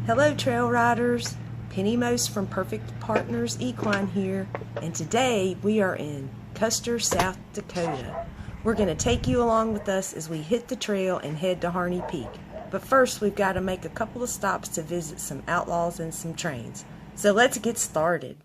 Hello trail riders, Penny Most from Perfect Partners Equine here, and today we are in Custer, South Dakota. We're going to take you along with us as we hit the trail and head to Harney Peak. But first we've got to make a couple of stops to visit some outlaws and some trains. So let's get started.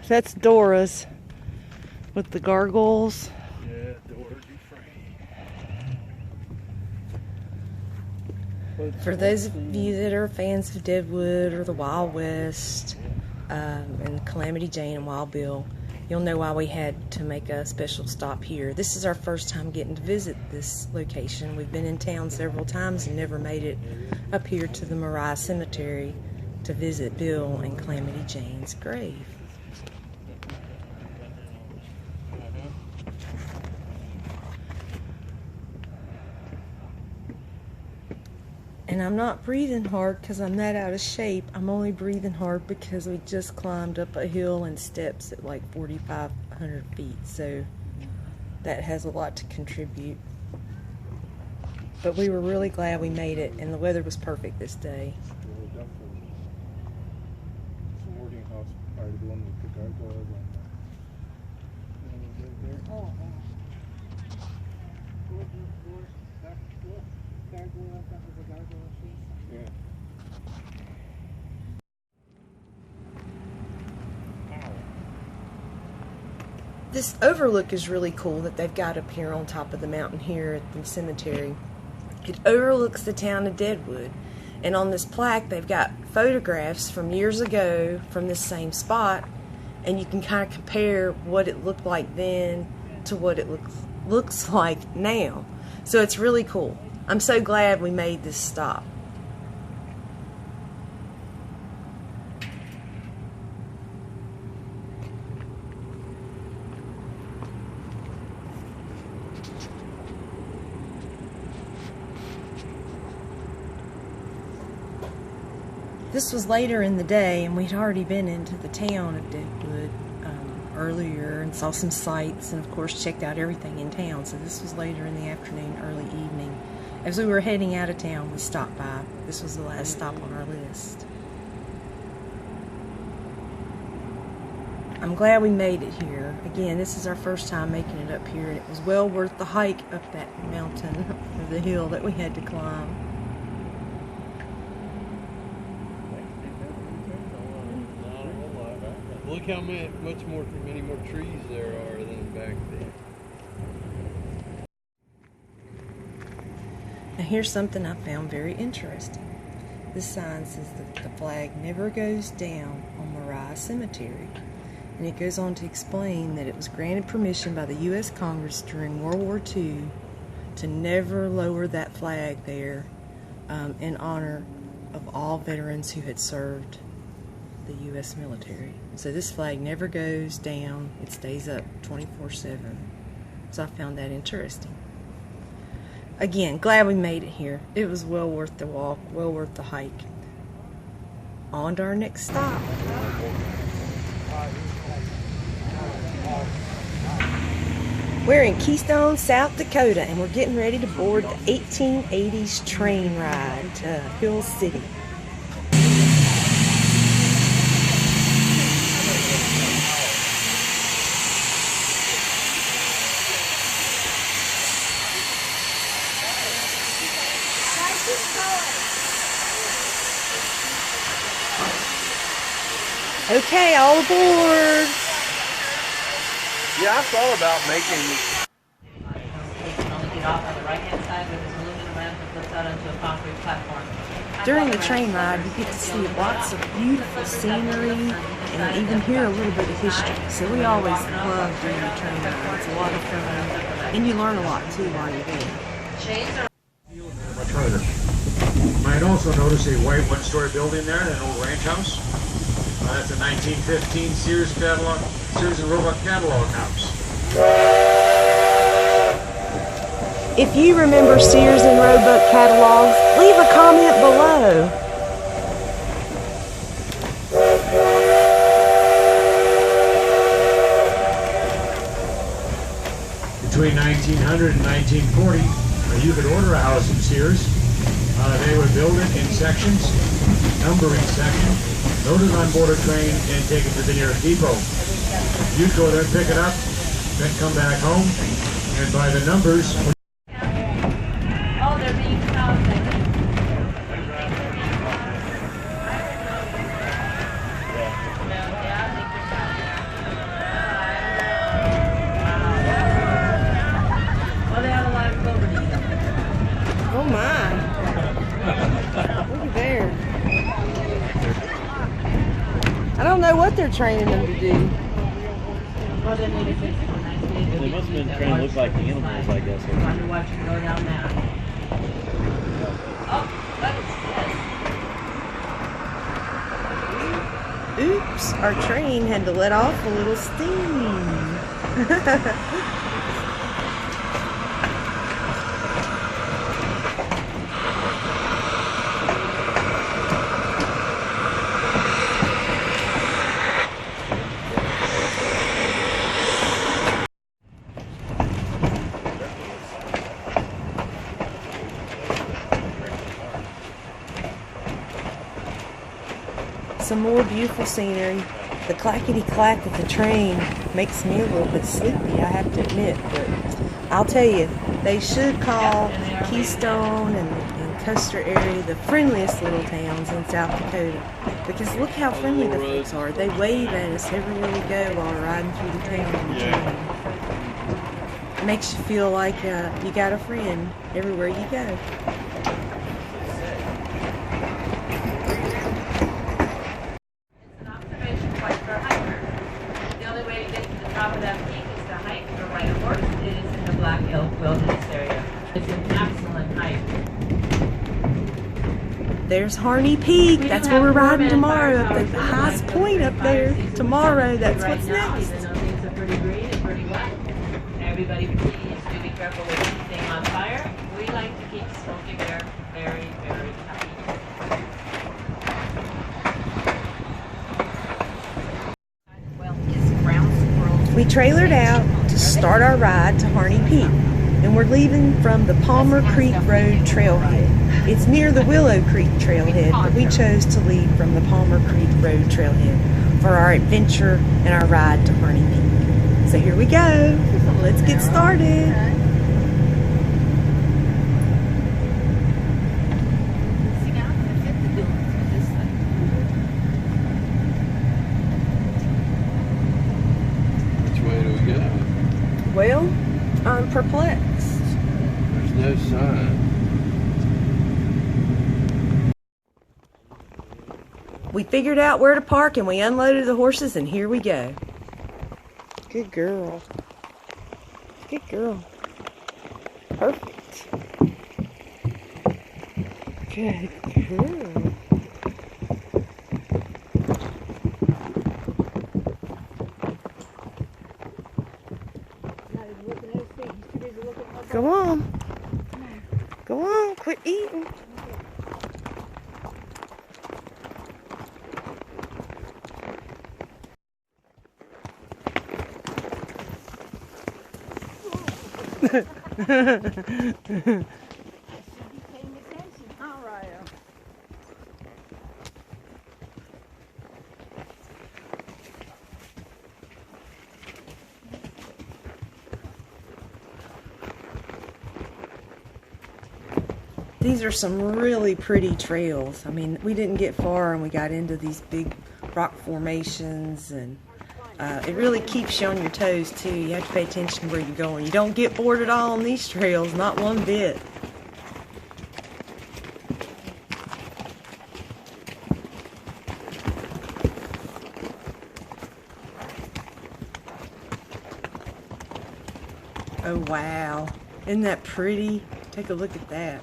That's Dora's with the gargoyles. Yeah, Dora Dufresne. For those of you that are fans of Deadwood or the Wild West and Calamity Jane and Wild Bill, you'll know why we had to make a special stop here. This is our first time getting to visit this location. We've been in town several times and never made it up here to the Moriah Cemetery to visit Bill and Calamity Jane's grave. And I'm not breathing hard because I'm that out of shape. I'm only breathing hard because we just climbed up a hill and steps at like 4,500 feet. So that has a lot to contribute. But we were really glad we made it, and the weather was perfect this day. Boarding house prior to the one with the gargoyles on yeah. This overlook is really cool that they've got up here on top of the mountain here at the cemetery. It overlooks the town of Deadwood, and on this plaque they've got photographs from years ago from this same spot, and you can kind of compare what it looked like then to what it looks like now. So it's really cool. I'm so glad we made this stop. This was later in the day, and we'd already been into the town of Deadwood earlier and saw some sights and of course checked out everything in town. So this was later in the afternoon, early evening. As we were heading out of town, we stopped by. This was the last stop on our list. I'm glad we made it here. Again, this is our first time making it up here, and it was well worth the hike up that mountain, or the hill that we had to climb. Look how many more trees there are than back then. Now here's something I found very interesting. This sign says that the flag never goes down on Moriah Cemetery. And it goes on to explain that it was granted permission by the U.S. Congress during World War II to never lower that flag there in honor of all veterans who had served the U.S. military. So this flag never goes down. It stays up 24/7. So I found that interesting. Again, glad we made it here. It was well worth the walk, well worth the hike. On to our next stop. We're in Keystone, South Dakota, and we're getting ready to board the 1880s train ride to Hill City. Okay, all aboard. Yeah, I thought about making. You can only get off on the right-hand side with this aluminum ramp that flips out onto a concrete platform. During the train ride, you get to see lots of beautiful scenery and even hear a little bit of history. So we always love doing the train ride. It's a lot of fun. And you learn a lot too while you're there. Much further. You might also notice a white one-story building there, an old ranch house. That's a 1915 Sears and Roebuck catalog house. If you remember Sears and Roebuck catalogs, leave a comment below. Between 1900 and 1940, you could order a house from Sears. They would build it in sections, numbering section, load it on board a train, and take it to the nearest depot. You'd go there, pick it up, then come back home, and by the numbers. Oh, they're being counted. Well, they have a lot of clover. Oh my. Look at there. I don't know what they're training them to do. Well, they need to fix it when I see it. They must have been trying to look like the animals, I guess. Trying to watch them go down now. Oh, that is yes. Oops, our train had to let off a little steam. Some more beautiful scenery. The clackety-clack of the train makes me a little bit sleepy, I have to admit, but I'll tell you, they should call Keystone and Custer area the friendliest little towns in South Dakota, because look how friendly the folks are. They wave at us everywhere we go while we're riding through the town on the train. It makes you feel like you got a friend everywhere you go. Top of that peak is to hike or ride a horse. It is in the Black Elk Wilderness area. It's an excellent hike. There's Harney Peak. That's where we're riding tomorrow. Up the highest point up there. Tomorrow. That's what's next. Even though things are pretty green and pretty wet, everybody please do be careful with anything on fire. We like to keep smoking air very, very happy. We trailered out to start our ride to Harney Peak, and we're leaving from the Palmer Creek Road trailhead. It's near the Willow Creek trailhead, but we chose to leave from the Palmer Creek Road trailhead for our adventure and our ride to Harney Peak. So here we go. Let's get started. Well, I'm perplexed. There's no sign. We figured out where to park and we unloaded the horses, and here we go. Good girl. Good girl. Perfect. Good girl. Go on. Go on, quit eating. These are some really pretty trails. I mean, we didn't get far and we got into these big rock formations, and it really keeps you on your toes too. You have to pay attention to where you're going. You don't get bored at all on these trails, not one bit. Oh wow, isn't that pretty? Take a look at that.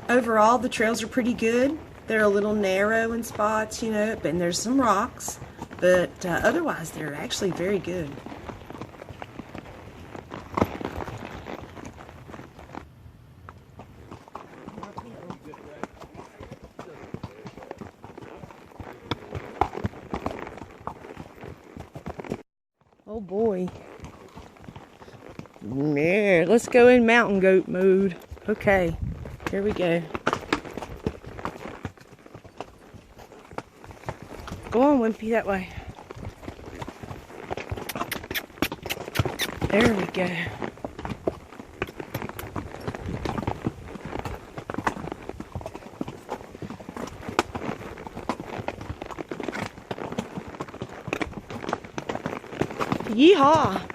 Overall, the trails are pretty good. They're a little narrow in spots, you know, and there's some rocks, but otherwise they're actually very good. Oh boy. Yeah, let's go in mountain goat mode. Okay, here we go. Go on, Wimpy, that way. There we go. Yeehaw!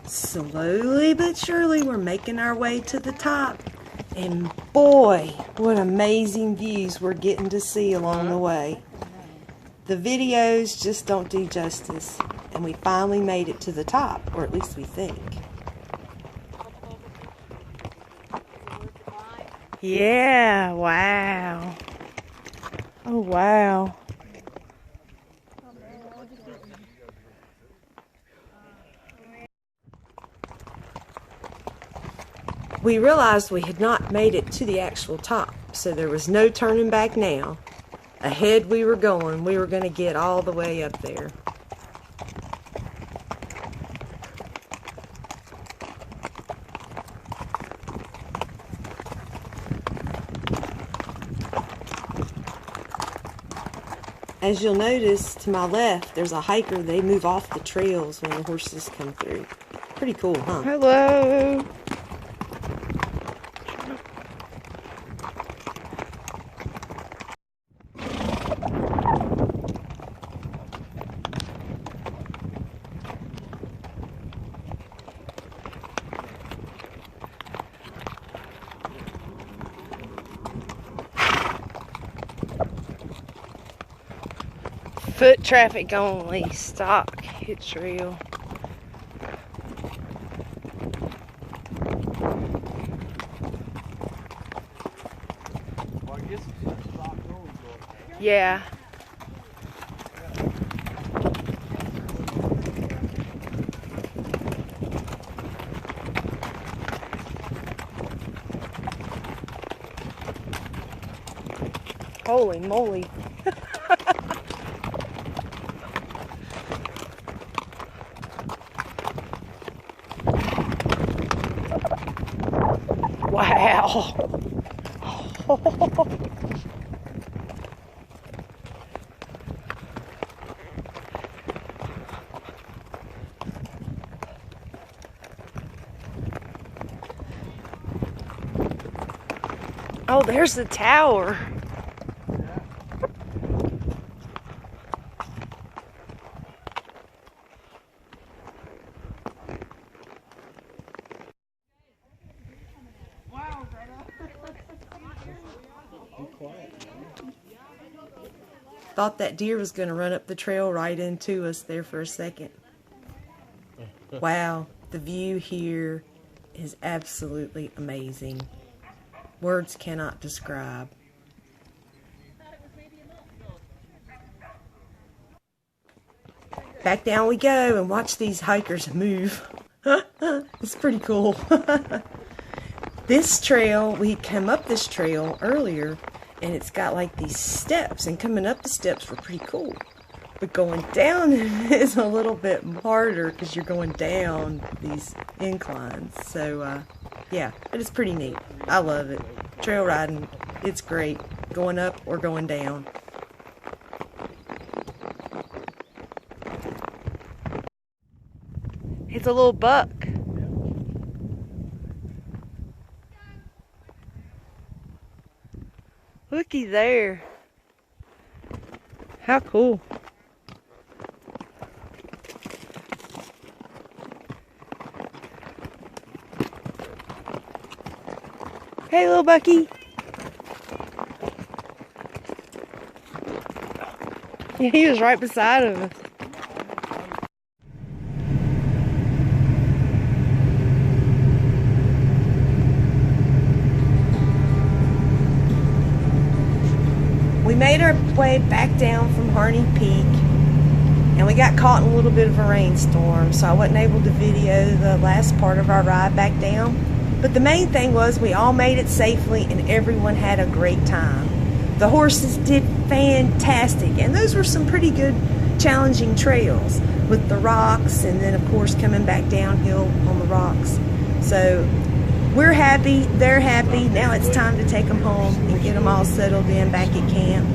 Slowly but surely we're making our way to the top, and boy, what amazing views we're getting to see along the way. The videos just don't do justice, and we finally made it to the top, or at least we think. Yeah, wow. Oh wow. We realized we had not made it to the actual top, so there was no turning back now. Ahead we were going to get all the way up there. As you'll notice, to my left, there's a hiker. They move off the trails when the horses come through. Pretty cool, huh? Hello! Foot traffic only, stock, it's real. Well, I guess it's stock only. Yeah. Holy moly. Wow. Oh, there's the tower. Thought that deer was going to run up the trail right into us there for a second. Wow, the view here is absolutely amazing. Words cannot describe. Back down we go and watch these hikers move. It's pretty cool. This trail, we came up this trail earlier, and it's got like these steps, and coming up the steps were pretty cool. But going down is a little bit harder because you're going down these inclines. So, yeah, but it's pretty neat. I love it. Trail riding, it's great. Going up or going down. It's a little buck. Looky there. How cool. Hey, little Bucky. Yeah, he was right beside us. We made our way back down from Harney Peak, and we got caught in a little bit of a rainstorm, so I wasn't able to video the last part of our ride back down. But the main thing was we all made it safely and everyone had a great time. The horses did fantastic, and those were some pretty good challenging trails with the rocks, and then of course coming back downhill on the rocks. So we're happy, they're happy. Now it's time to take them home and get them all settled in back at camp.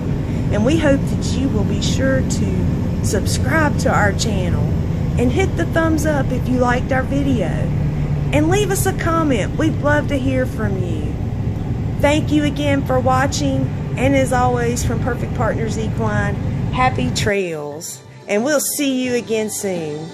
And we hope that you will be sure to subscribe to our channel and hit the thumbs up if you liked our video. And leave us a comment. We'd love to hear from you. Thank you again for watching. And as always, from Perfect Partners Equine, happy trails. And we'll see you again soon.